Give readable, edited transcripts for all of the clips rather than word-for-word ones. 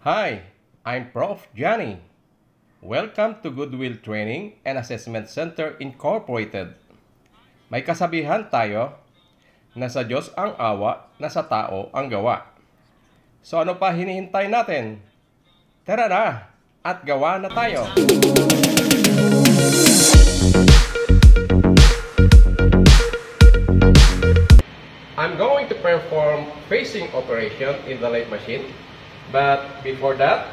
Hi, I'm Prof. Johnny. Welcome to Goodwill Training and Assessment Center Incorporated. May kasabihan tayo na sa Diyos ang awa, na sa tao ang gawa. So ano pa hinihintay natin? Tara na at gawa na tayo! I'm going to perform phasing operation in the lathe machine. But before that,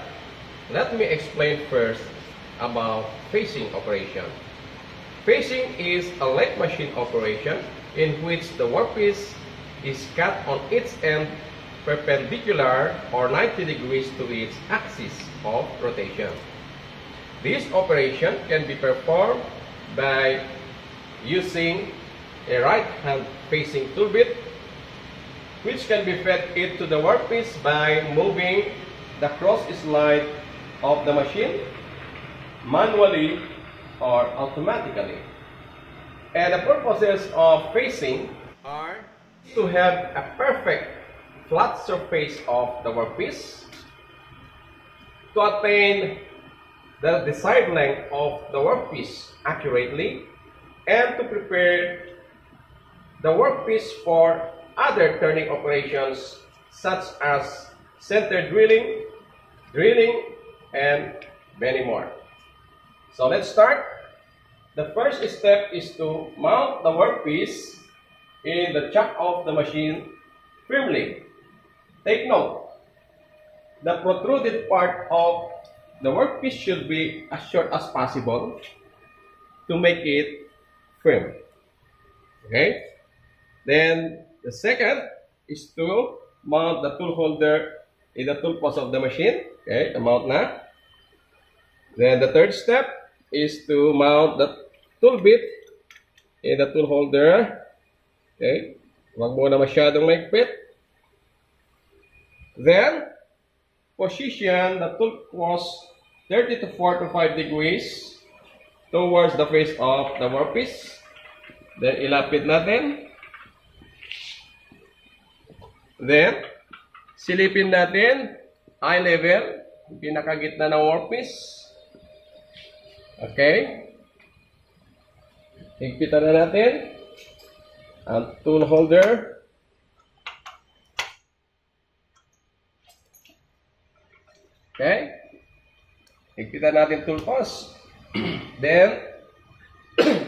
let me explain first about phasing operation. Phasing is a lathe machine operation in which the workpiece is cut on its end perpendicular or 90 degrees to its axis of rotation. This operation can be performed by using a right hand phasing tool bit, which can be fed into the workpiece by moving the cross slide of the machine manually or automatically. And the purposes of phasing are to have a perfect flat surface of the workpiece, to attain the desired length of the workpiece accurately, and to prepare the workpiece for other turning operations such as center drilling, and many more. So let's start. The first step is to mount the workpiece in the chuck of the machine firmly. Take note, the protruded part of the workpiece should be as short as possible to make it firm. Okay? Then the second is to mount the tool holder in the tool post of the machine. Okay, mount na. Then the third step is to mount the tool bit in the tool holder. Okay, wag mo na masyadong maigpit. Then position the tool post 30 to 45 degrees towards the face of the workpiece. Then ilapit natin. Then, silipin natin eye level, pinakagitna ng workpiece. Okay. Higpitan na natin ang tool holder. Okay. Higpitan natin tool post. Then,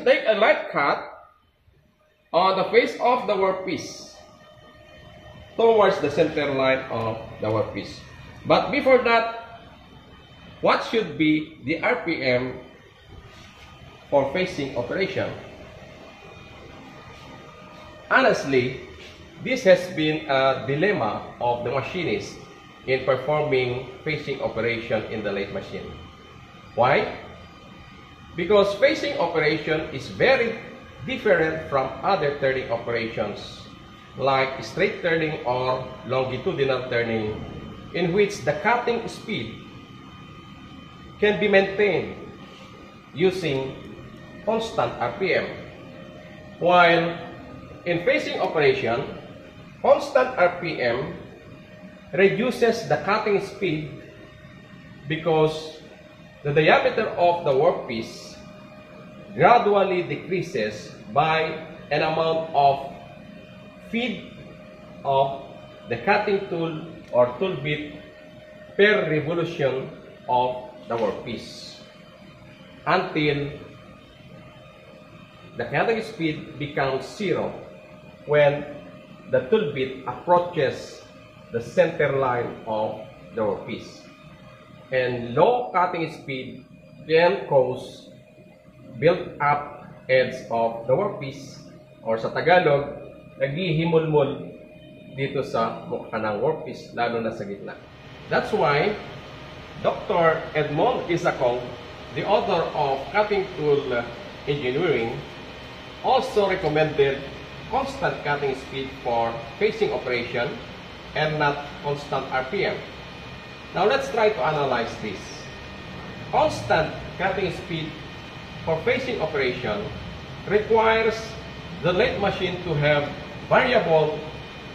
take a light cut on the face of the workpiece towards the center line of the workpiece. But before that, what should be the RPM for phasing operation? Honestly, this has been a dilemma of the machinist in performing phasing operation in the lathe machine. Why? Because phasing operation is very different from other turning operations like straight turning or longitudinal turning, in which the cutting speed can be maintained using constant RPM. While in phasing operation, constant RPM reduces the cutting speed because the diameter of the workpiece gradually decreases by an amount of feed of the cutting tool or tool bit per revolution of the workpiece until the cutting speed becomes zero when the tool bit approaches the center line of the workpiece. And low cutting speed can cause built-up edge of the workpiece, or sa Tagalog, naghihimulmul dito sa mukha ng workpiece, lalo na sa gitna. That's why Dr. Edmond Isacong, the author of Cutting Tool Engineering, also recommended constant cutting speed for phasing operation and not constant RPM. Now let's try to analyze this. Constant cutting speed for phasing operation requires the lathe machine to have variable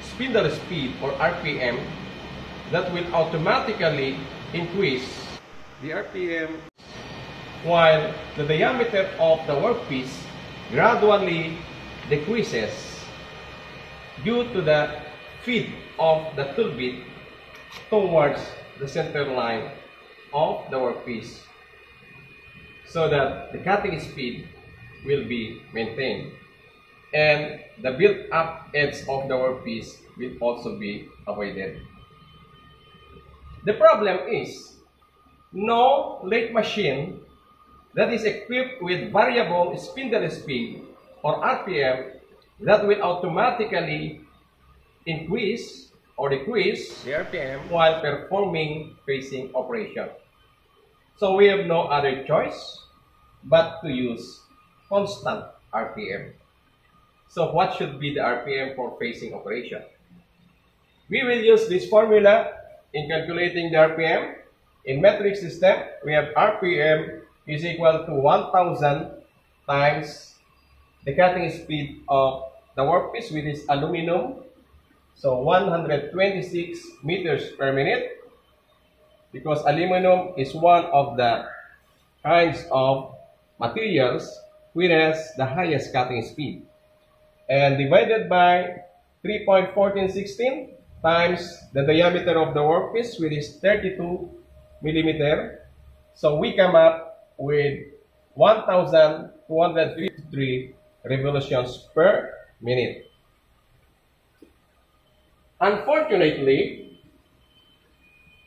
spindle speed or RPM that will automatically increase the RPM while the diameter of the workpiece gradually decreases due to the feed of the tool bit towards the center line of the workpiece so that the cutting speed will be maintained and the built-up edge of the workpiece will also be avoided. The problem is no lathe machine that is equipped with variable spindle speed or RPM that will automatically increase or decrease the RPM while performing facing operation. So we have no other choice but to use constant RPM. So what should be the RPM for facing operation? We will use this formula in calculating the RPM. In metric system, we have RPM is equal to 1000 times the cutting speed of the workpiece, which is aluminum. So 126 meters per minute, because aluminum is one of the kinds of materials which has the highest cutting speed. And divided by 3.1416 times the diameter of the workpiece, which is 32 millimeter. So we come up with 1,253 revolutions per minute. Unfortunately,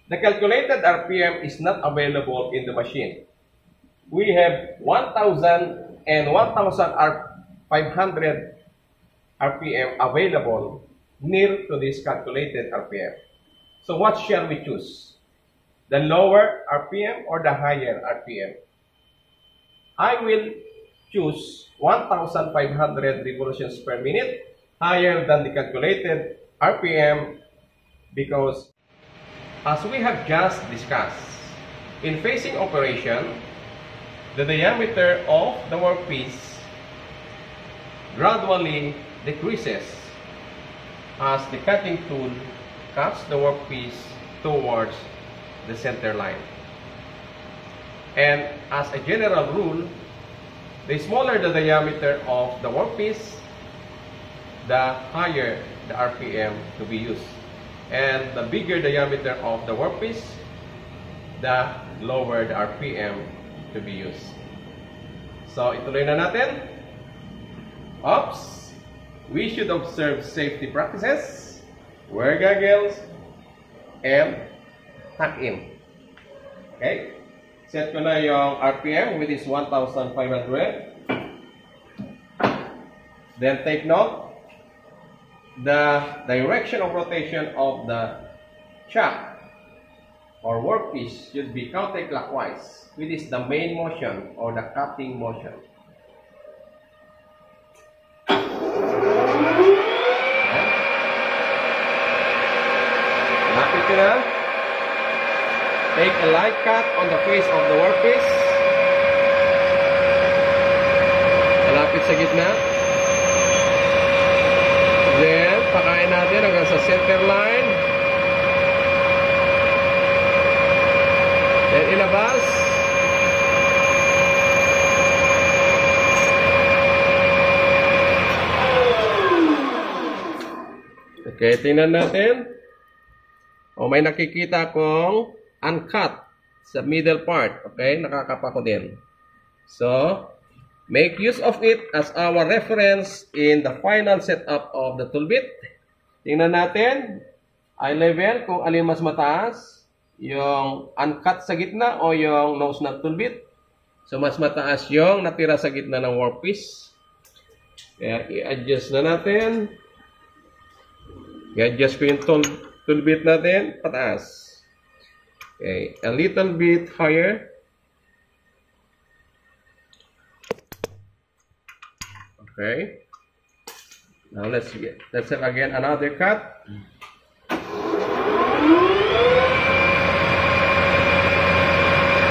the calculated RPM is not available in the machine. We have 1,000 and 1,500 RPM available near to this calculated RPM. So what shall we choose? The lower RPM or the higher RPM? I will choose 1,500 revolutions per minute, higher than the calculated RPM, because as we have just discussed, in facing operation, the diameter of the workpiece gradually decreases as the cutting tool cuts the workpiece towards the center line. And as a general rule, the smaller the diameter of the workpiece, the higher the RPM to be used. And the bigger diameter of the workpiece, the lower the RPM to be used. So, ituloy na natin. Oops! We should observe safety practices, wear goggles, and tuck in. Okay? Set ko na yung RPM, which is 1,500. Then take note, the direction of rotation of the chuck or workpiece should be counterclockwise, which is the main motion or the cutting motion. Lapit ko na. Take a light cut on the face of the workpiece. Malapit sa gitna. Then, pakain natin hanggang sa center line. Then, ilabas. Okay, tingnan natin. O, may nakikita akong uncut sa middle part. Okay, nakakapa ko din. So, make use of it as our reference in the final setup of the tool bit. Tingnan natin, eye level, kung alin mas mataas, yung uncut sa gitna o yung nose ng tool bit. So, mas mataas yung natira sa gitna ng workpiece. Kaya, i-adjust na natin. I-adjust ko yung tool bit natin, pataas. Okay, a little bit higher. Okay. Now let's have again another cut.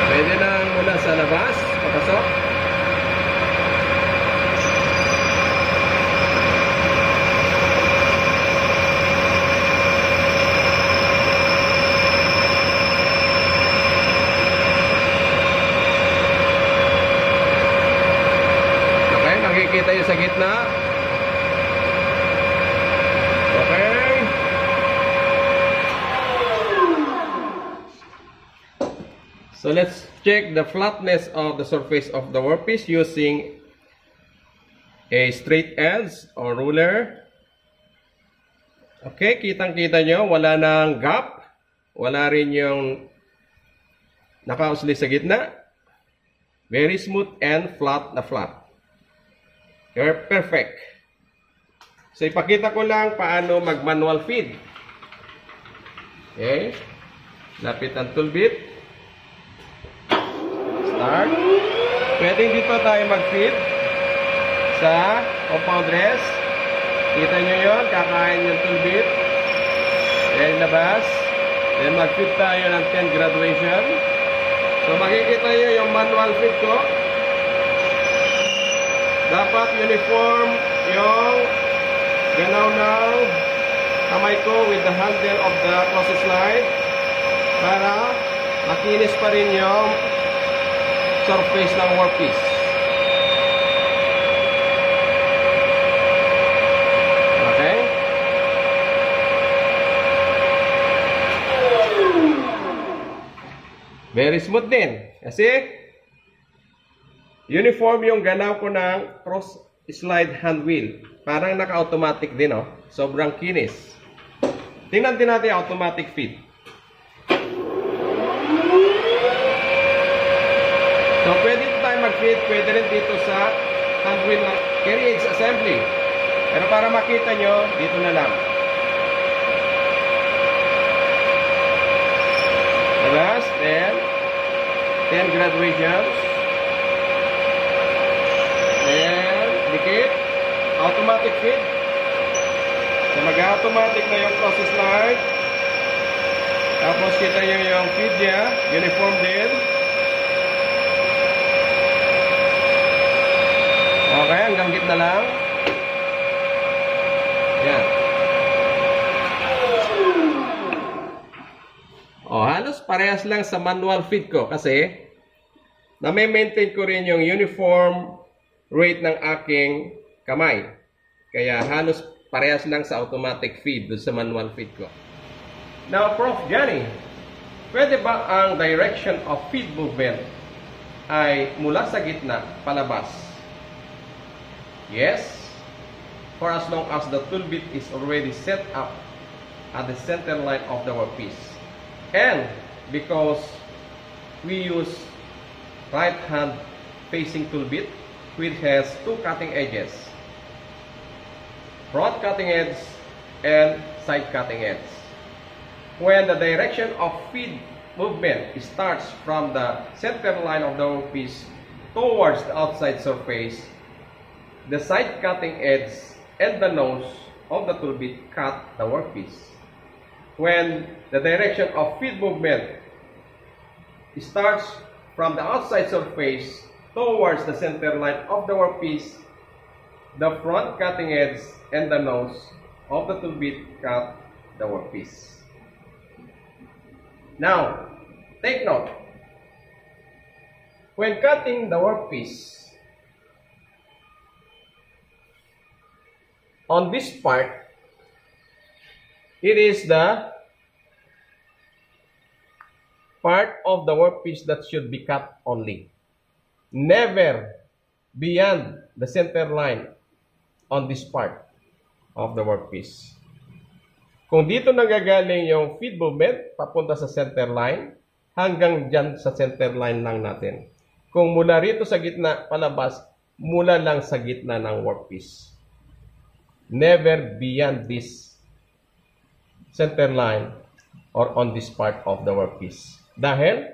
Pwede na muna sa labas, papasok. gitna. Okay. So let's check the flatness of the surface of the workpiece using a straight edge or ruler. Okay, kitang-kita nyo, wala nang gap. Wala rin yung nakausli sa gitna. Very smooth and flat na flat. Perfect. So, ipakita ko lang paano mag-manual feed. Okay. Lapit ang tool bit. Start. Pwedeng dito tayo mag-feed sa compound rest. Kita nyo yun, kakain yung tool bit. Then, labas. Then, mag-feed tayo ng 10 graduation. So, makikita nyo yung manual feed ko. Dapat uniform yung ganaw ng kamay ko with the handle of the process slide para makinis pa rin yung surface ng workpiece. Okay? Very smooth din. Kasi uniform yung ganaw ko ng cross slide hand wheel. Parang naka-automatic din, oh. Sobrang kinis. Tingnan din natin yung automatic feed. So, pwede tayo mag-feed. Pwede rin dito sa hand wheel ng carriage assembly. Pero para makita nyo, dito na lang. Labas, then 10 graduations. Then, dikit. Automatic feed. So, mag-automatic na yung process slide. Tapos, kita nyo yung feed niya. Uniform din. Okay, hanggang gitna lang. Yan. Halos parehas lang sa manual feed ko kasi na-maintain ko rin yung uniform rate ng aking kamay. Kaya halos parehas lang sa automatic feed doon sa manual feed ko. Now, Prof. Johnny, pwede ba ang direction of feed movement ay mula sa gitna palabas? Yes, for as long as the tool bit is already set up at the center line of the workpiece. And because we use right hand facing tool bit which has two cutting edges, front cutting edge and side cutting edge. When the direction of feed movement starts from the center line of the workpiece towards the outside surface, the side cutting edge and the nose of the tool bit cut the workpiece. When the direction of feed movement starts from the outside surface towards the center line of the workpiece, the front cutting edge and the nose of the tool bit cut the workpiece. Now, take note. When cutting the workpiece, on this part, it is the part of the workpiece that should be cut only. Never beyond the center line on this part of the workpiece. Kung dito nanggagaling yung feed movement, papunta sa center line, hanggang dyan sa center line lang natin. Kung mula rito sa gitna, palabas, mula lang sa gitna ng workpiece. Never beyond this center line or on this part of the workpiece. Dahil,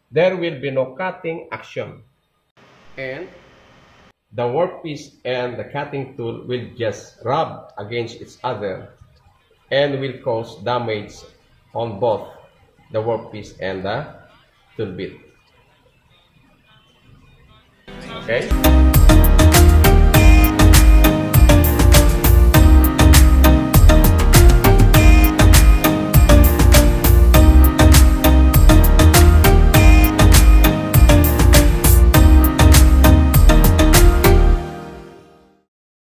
there will be no cutting action. And the workpiece and the cutting tool will just rub against each other and will cause damage on both the workpiece and the tool bit. Okay?